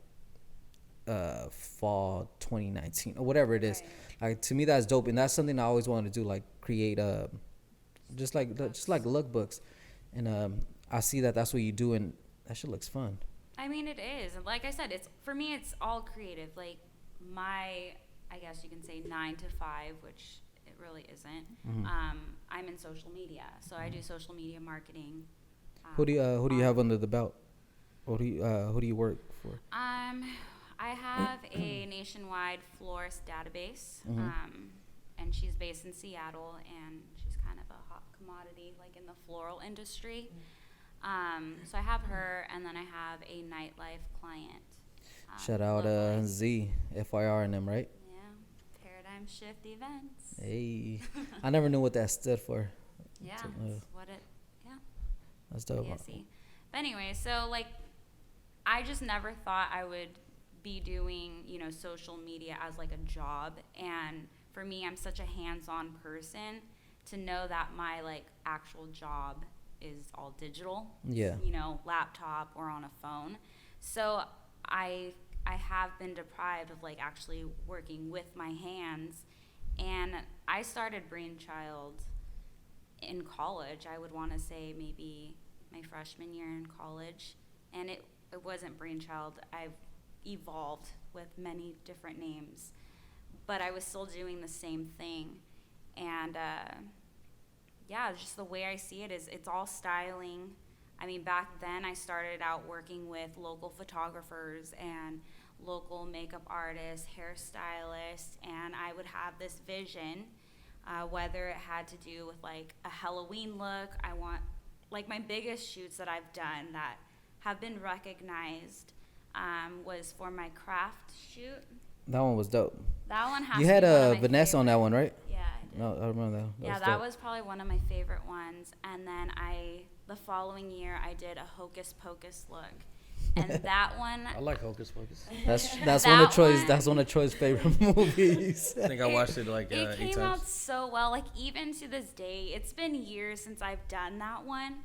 fall 2019 or whatever it is. Right. Like to me, that's dope, and that's something I always wanted to do. Like create just like lookbooks, and I see that that's what you do, and that shit looks fun. I mean, it is. And like I said, for me, it's all creative. Like I guess you can say 9 to 5, which it really isn't. I'm in social media, so I do social media marketing. Who do you have under the belt? Or who do you work for? I have a nationwide florist database, and she's based in Seattle, and she's kind of a hot commodity, like in the floral industry. So I have her, and then I have a nightlife client. Shout out locally. Z, FYR and them, right? Yeah, Paradigm Shift Events. Hey, I never knew what that stood for. Yeah, So, that's what it. Yeah. That's dope. PSE. But anyway, so like, I just never thought I would be doing, social media as like a job. And for me, I'm such a hands-on person to know that my like actual job is all digital. Yeah. Laptop or on a phone. So I have been deprived of like actually working with my hands. And I started Brainchild in college. I would want to say maybe my freshman year in college. And it wasn't Brainchild. I've evolved with many different names. But I was still doing the same thing. And just the way I see it is it's all styling. I mean, back then I started out working with local photographers and local makeup artists, hairstylists, and I would have this vision, whether it had to do with like a Halloween look. I want, like my biggest shoots that I've done that have been recognized was for my craft shoot. That one was dope. That one has You to had be one of my Vanessa on that one, right? Yeah, I did. No, I remember that. Yeah, was that dope. was probably one of my favorite ones. And then the following year, I did a Hocus Pocus look, and that one. I like Hocus Pocus. That's That one of Troy's. one- That's one of Troy's favorite movies. I think I watched it like It 8 came times. out so well. Like even to this day, it's been years since I've done that one.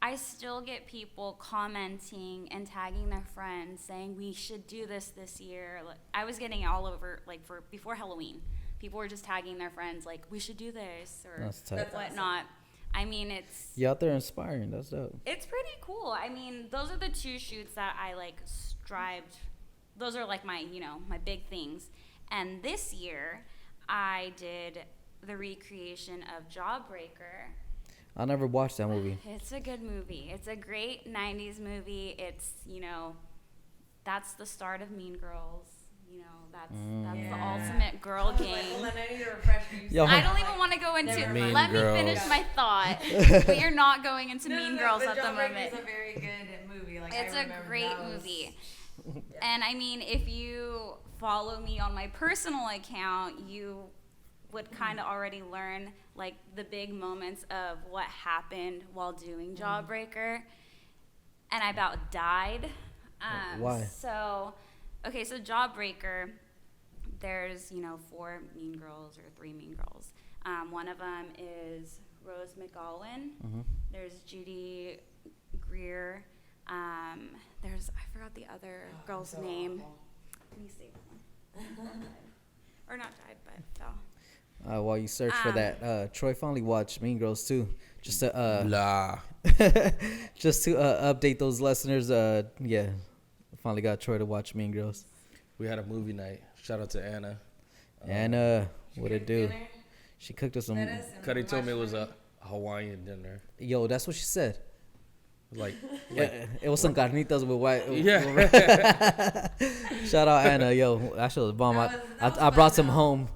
I still get people commenting and tagging their friends saying we should do this year. Like, I was getting all over like for before Halloween. People were just tagging their friends like we should do this or That's tight. whatnot. I mean, it's You out there inspiring. That's dope. it's pretty cool. I mean, those are the two shoots that I like strived. Those are like my my big things. And this year, I did the recreation of Jawbreaker. I never watched that movie. It's a good movie. It's a great 90s movie. It's, that's the start of Mean Girls. That's the ultimate girl game. Well, I need to refresh you. Yo, I don't even want to go into Never it. mind. Let me Girls. finish my thought. We are not going into Mean Girls at the moment. It's a very good movie. Like, It's I a remember great that was- movie. And I mean, if you follow me on my personal account, you would kind of already learn like the big moments of what happened while doing Jawbreaker. And I about died. Why? So Jawbreaker, there's 4 Mean Girls or 3 Mean Girls. One of them is Rose McGowan. There's Judy Greer. There's I forgot the other girl's name. Let me see. Or not died, but fell. While you search for that, Troy finally watched Mean Girls too. Just to Blah. just to update those listeners. Yeah, finally got Troy to watch Mean Girls. We had a movie night. Shout out to Anna. And what it do? She cooked us some. Cuddy told me it was a Hawaiian dinner. Yo, that's what she said. Like It was some carnitas with white. yeah. Shout out Anna, yo. I should have bomb. That was I brought fun, some though. home.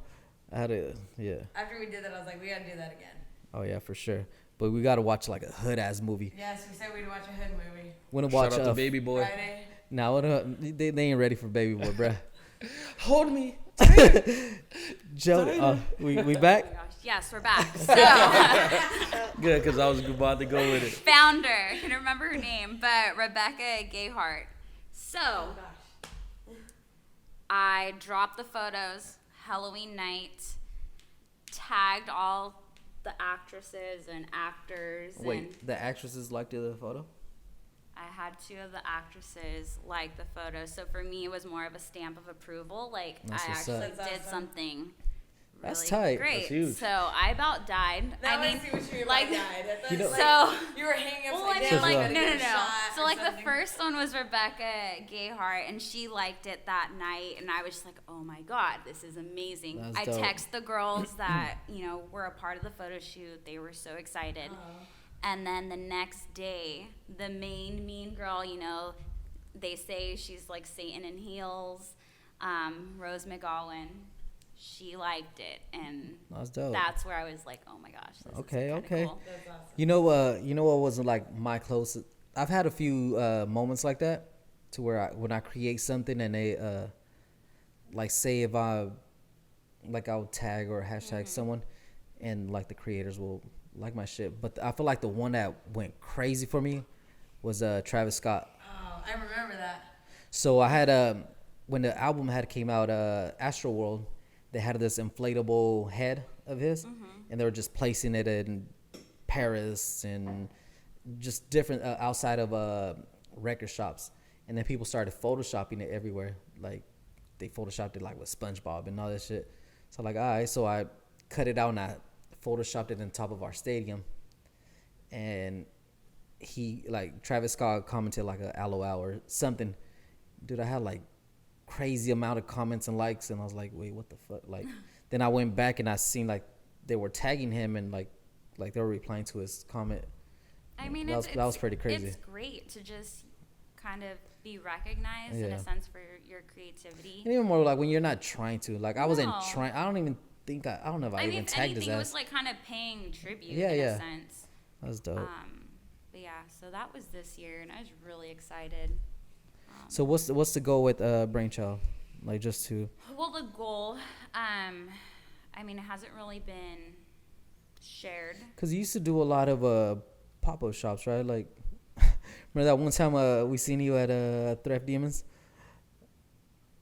I had it. Yeah. After we did that, I was like, we gotta do that again. Oh yeah, for sure. But we gotta watch like a hood ass movie. Yes, we said we'd watch a hood movie. Wanna watch Shout out to Baby Boy. Friday. Nah, they ain't ready for Baby Boy, bruh. Hold me. Joe, we Oh back? my gosh. Yes, we're back. So, Good, because I was about to go with it. founder, I can remember her name, but Rebecca Gayhart. So, I dropped the photos Halloween night, tagged all the actresses and actors. And Wait, the actresses liked the photo? I had 2 of the actresses like the photo. So for me, it was more of a stamp of approval. Like, That's I what's up. actually That's did awesome. something really That's tight. great. That's huge. So I about died. Now I mean, see what you mean like, by died. I thought You know- like, so. you were hanging Well, upside I down. mean, like, like no, getting no, a no. shot So, or like, the something. first one was Rebecca Gayhart, and she liked it that night, and I was just like, oh my God, this is amazing. That's I dope. text the girls that, were a part of the photo shoot. They were so excited. And then the next day, the main mean girl, they say she's like Satan in heels, Rose McGowan, she liked it, and That's dope. that's where I was like, oh my gosh, this Okay, is kinda okay. cool. That's awesome. You know what wasn't like my closest. I've had a few moments like that, to where when I create something and they like say if I'll tag or hashtag someone, and like the creators will like my shit. But I feel like the one that went crazy for me was Travis Scott. Oh, I remember that. So I had when the album had came out, Astro World, they had this inflatable head of his, and they were just placing it in Paris and just different outside of record shops, and then people started photoshopping it everywhere. Like they photoshopped it like with SpongeBob and all that shit. So like, all right, so I cut it out and I photoshopped it on top of our stadium, and he like Travis Scott commented like a LOL or something. Dude, I had like crazy amount of comments and likes, and I was like, wait, what the fuck? Like, then I went back and I seen like they were tagging him and like they were replying to his comment. I mean, that was pretty crazy. It's great to just kind of be recognized in Yeah. a sense for your creativity. And even more like when you're not trying to. Like I wasn't No. trying. I don't even think I don't know if I, I mean, even if tagged his anything, it ass. was like kind of paying tribute Yeah, in yeah. a sense. That's dope. But yeah, so that was this year, and I was really excited. So what's the goal with Brainchild? Like just to Well, the goal, I mean, it hasn't really been shared. because you used to do a lot of pop-up shops, right? Like remember that one time we seen you at Thrift Demons,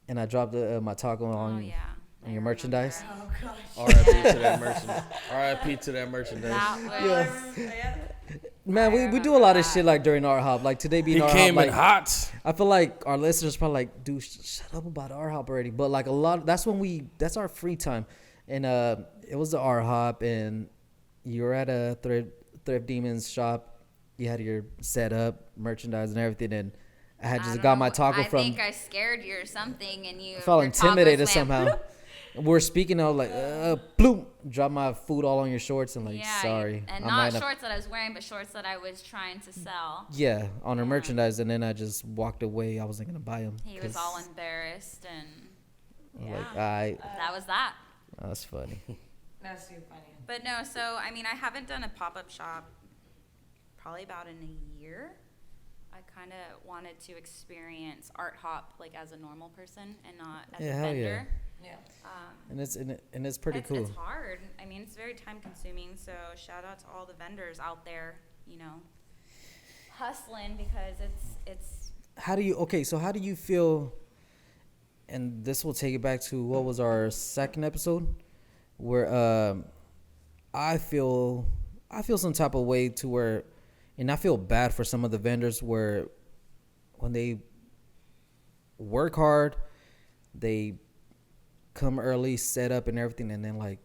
and I dropped my taco on Oh yeah. on I your remember. merchandise. Oh gosh. R.I.P. to that merchandise. R.I.P. to that merchandise. That Oh, I was remember, yeah. Man, I we do a lot of remember shit that. like during our hop. Like today being He our came hop, in like hot. I feel like our listeners probably like, dude, shut up about our hop already. But like a lot, that's our free time, and it was the R hop, and you were at a thrift demons shop. You had your setup, merchandise, and everything, and I had I just don't got know, my taco I from. think I scared you or something, and you I felt your tacos intimidated went somehow. bloop. We're speaking, I was like, bloop, drop my food all on your shorts, and like, Yeah, sorry, and I'm not enough. shorts that I was wearing, but shorts that I was trying to sell. Yeah, on her Yeah. merchandise, and then I just walked away. I wasn't gonna buy them. He was all embarrassed, and yeah, Like, I, that was that. that's funny. That's too funny. But no, so I mean, I haven't done a pop-up shop probably about in a year. I kind of wanted to experience art hop like as a normal person and not as Yeah, a hell yeah. vendor. Yeah. And it's pretty cool. It's hard. I mean, it's very time consuming. So shout out to all the vendors out there, you know, hustling because it's. How do you feel? And this will take it back to what was our second episode, where I feel some type of way to where, and I feel bad for some of the vendors where when they work hard, they come early, set up and everything, and then like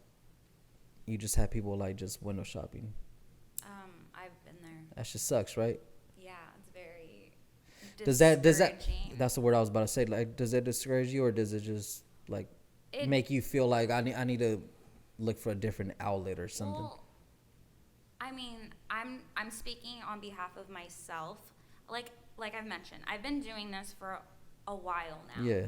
you just have people like just window shopping. I've been there. That just sucks, right? Yeah, it's very. Does that discouraging. that's the word I was about to say. Like, does that discourage you, or does it just like make you feel like I need to look for a different outlet or something? Well, I mean, I'm speaking on behalf of myself. Like I've mentioned, I've been doing this for a while now. Yeah.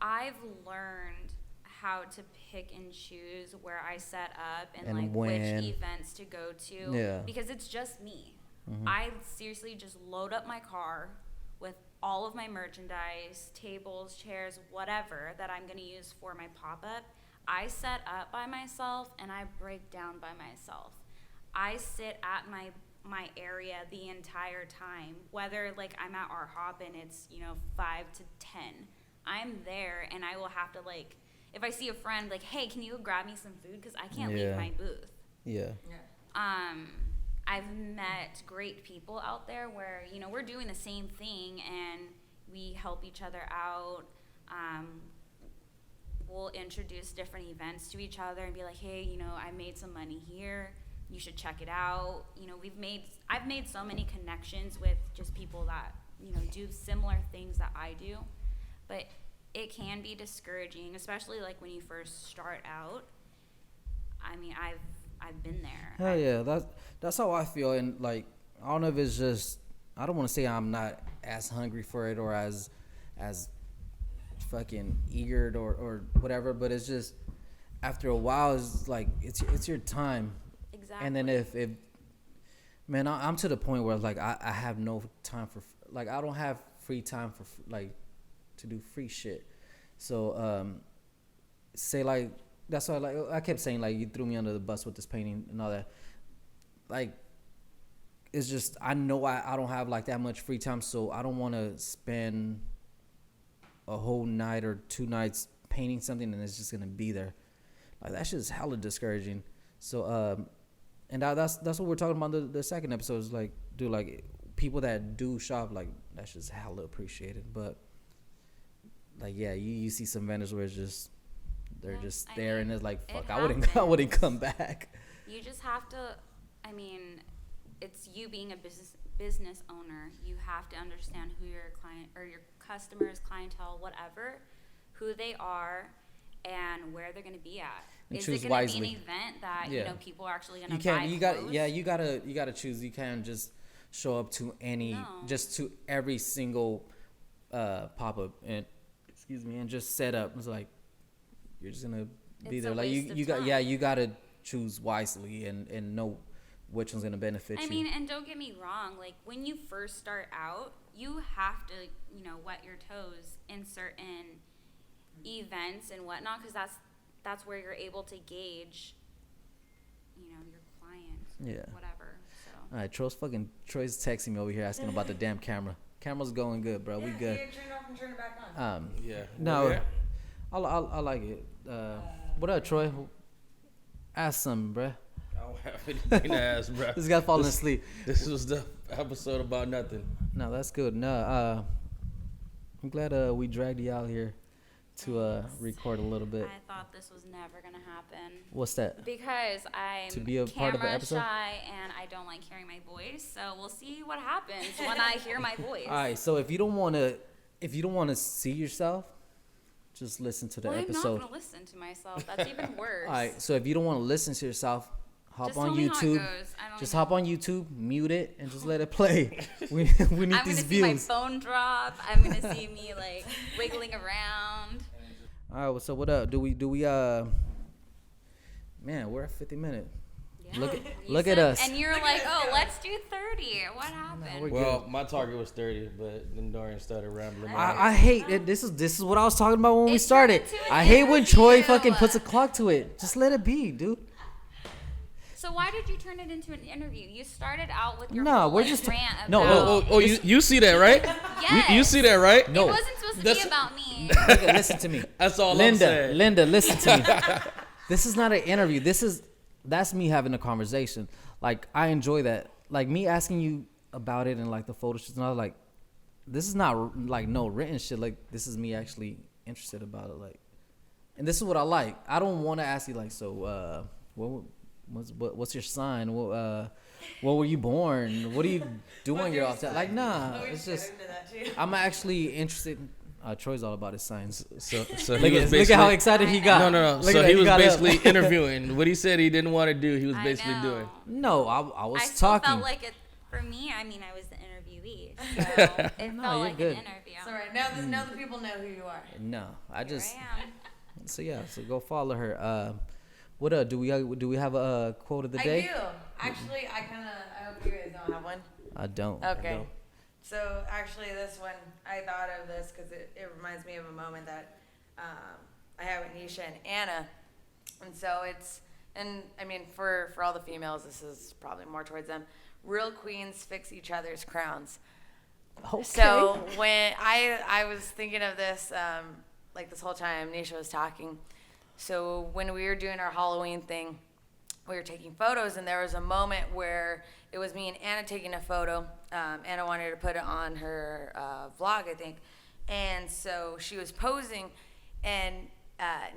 I've learned how to pick and choose where I set up and like when. which events to go to. Yeah. Because it's just me. Mhm. I seriously just load up my car with all of my merchandise, tables, chairs, whatever that I'm going to use for my pop-up. I set up by myself and I break down by myself. I sit at my area the entire time, whether like I'm at our hop and it's 5 to 10. I'm there and I will have to like, if I see a friend like, hey, can you grab me some food because I can't leave my booth. Yeah. I've met great people out there where we're doing the same thing and we help each other out. We'll introduce different events to each other and be like, hey, I made some money here. You should check it out. I've made so many connections with just people that, do similar things that I do. But it can be discouraging, especially like when you first start out. I mean, I've been there. Hell yeah, that's how I feel, and like I don't know if it's just I don't want to say I'm not as hungry for it or as fucking eager or whatever, but it's just after a while it's like it's your time. Exactly. And then if man, I'm to the point where like I have no time for like I don't have free time for like to do free shit. So say like that's why like I kept saying like you threw me under the bus with this painting and all that. Like it's just I know I don't have like that much free time, so I don't want to spend a whole night or 2 nights painting something and it's just gonna be there. Like that shit's hella discouraging. So and that's what we're talking about the second episode is like dude like people that do shop like that's just hella appreciated. But like yeah, you see some vendors where it's just they're just there and it's like fuck I wouldn't come back. You just have to it's you being a business owner. You have to understand who your client or your customers, clientele, whatever, who they are and where they're going to be at. And Is choose it going to wisely. be an event that people are actually going to You buy can't. You gotta choose. You can't just show up to just to every single pop up and and just set up. It's like you're just gonna be It's there. a Like waste of you got time. you gotta choose wisely and know which one's gonna benefit you. I mean, and don't get me wrong, like when you first start out, you have to, wet your toes in certain events and whatnot, because that's where you're able to gauge, your clients, Yeah. whatever. So. All right, Troy's texting me over here asking about the damn camera. Camera's going good, bro. We good. Turn it off and turn it back on. Yeah. No, Yeah. I like it. What up, Troy? Ask something, bruh. I don't have anything to ask, bro. This guy falling asleep. This was the episode about nothing. No, that's good. No, I'm glad we dragged you out here to record a little bit. I thought this was never gonna happen. What's that? Because I'm To be a part of an camera episode? shy and I don't like hearing my voice. So we'll see what happens when I hear my voice. All right. So if you don't want to see yourself, just listen to the Well, episode. I'm not gonna listen to myself. That's even worse. All right. So if you don't want to listen to yourself, hop Just on tell me how it YouTube. goes. I don't Just know. hop on YouTube, mute it, and just let it play. We need I'm these gonna see views. my phone drop. I'm gonna see me like wiggling around. All right. Well, so what up? Do we Man, we're at 50 minutes. Yeah. Look at You look at said- us. And you're like, oh, let's do 30. What happened? we're Well, my target was 30, but then Dorian started rambling. I hate it. This is what I was talking about when we It started. turned into an I hate when Troy interview. fucking puts a clock to it. Just let it be, dude. So why did you turn it into an interview? You started out with your No, whole, we're like, just- rant no, about. Oh, you see that, right? Yes. You see that, right? No. It wasn't supposed to That's- be about me. Look, listen to me. That's all I'm saying. Linda, listen to me. This is not an interview. That's me having a conversation. Like, I enjoy that. Like, me asking you about it and like the photo shoots and all, like, this is not like no written shit. Like, this is me actually interested about it. Like, and this is what I like. I don't want to ask you like, so what's your sign? What were you born? What are you doing your off time? Like, nah. It's just I'm actually interested. Troy's all about his signs. So Look he was at how basically excited he got. no. Look So at that, he was got up. basically interviewing. What he said he didn't want to do, he was I basically know. doing. No, I was I still talking. felt like it for me. I mean, I was the interviewee, so it No, felt you're like good. an interview. So right now the people know who you are. No, I just. Here I am. So yeah, so go follow her. What do we have a quote of the I day? do. Actually, I hope you guys don't have one. I don't. Okay. So actually, this one, I thought of this because it reminds me of a moment that I had with Nisha and Anna. And so I mean, for all the females, this is probably more towards them. Real queens fix each other's crowns. Okay. So when I was thinking of this, like this whole time Nisha was talking. So when we were doing our Halloween thing, we were taking photos, and there was a moment where it was me and Anna taking a photo. Anna wanted to put it on her vlog, I think. And so she was posing, and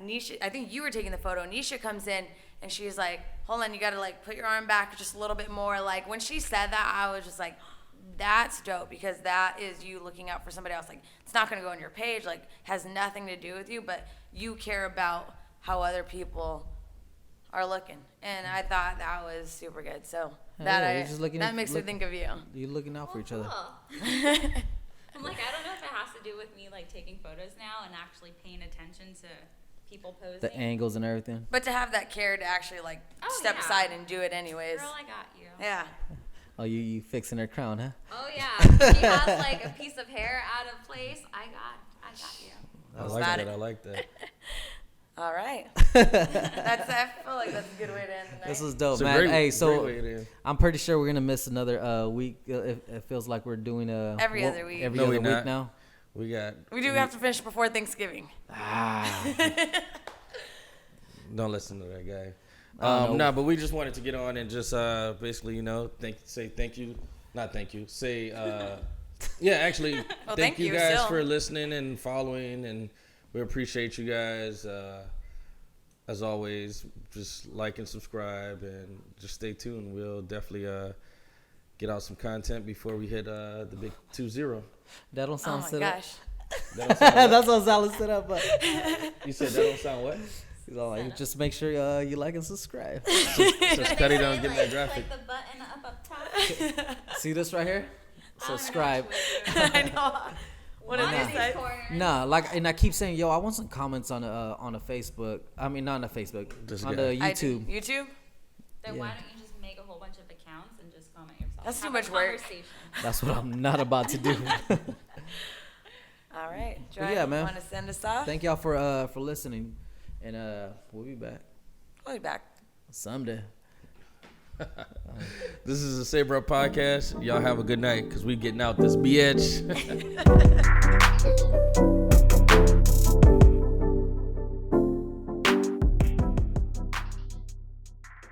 Nisha, I think you were taking the photo. Nisha comes in, and she's like, hold on, you got to like put your arm back just a little bit more. Like when she said that, I was just like, that's dope, because that is you looking out for somebody else. Like, it's not going to go on your page, like has nothing to do with you, but you care about how other people are looking. And I thought that was super good. So yeah, you're just that makes me think of you. You're looking out for each other. Cool. I'm like, I don't know if it has to do with me like taking photos now and actually paying attention to people posing. The angles and everything. But to have that care to actually like Oh, step yeah. aside and do it anyways. Girl, I got you. Yeah. Oh, you fixing her crown, huh? Oh yeah. She has like a piece of hair out of place. I got you. I About like it. that. I like that. All right. I feel like that's a good way to end the night. This was dope, It's a man. great- Hey, great so way to end. I'm pretty sure we're gonna miss another week. It feels like we're doing Every other week. Every No, other we're week not. now. We got. We do have to finish before Thanksgiving. Don't listen to that guy. I know. No, but we just wanted to get on and just basically, say thank you. Not thank you. Say, yeah, actually, Well, thank thank you you guys still. for listening and following, and we appreciate you guys. As always, just like and subscribe, and just stay tuned. We'll definitely get out some content before we hit the big 2-0. That don't Oh sound my set gosh. That don't sound what? That's what Silas set up. But You said that don't sound what? he's all like, just make sure you like and subscribe. So Scotty don't get that graphic. Like the button up top. See this right here? Subscribe. I know. What did One you of these say? corners. Nah, like, and I keep saying, yo, I want some comments on a Facebook. I mean, not on a Facebook, This on guy. the I do. YouTube. YouTube? Then Yeah. why don't you just make a whole bunch of accounts and just comment yourself? That's too Have a much work. conversation. That's what I'm not about to do. All right. But yeah, man. Want to send us off? Thank y'all for listening, and we'll be back We'll be back. someday. This is the Saber Up Podcast. Y'all have a good night, because we getting out this bitch.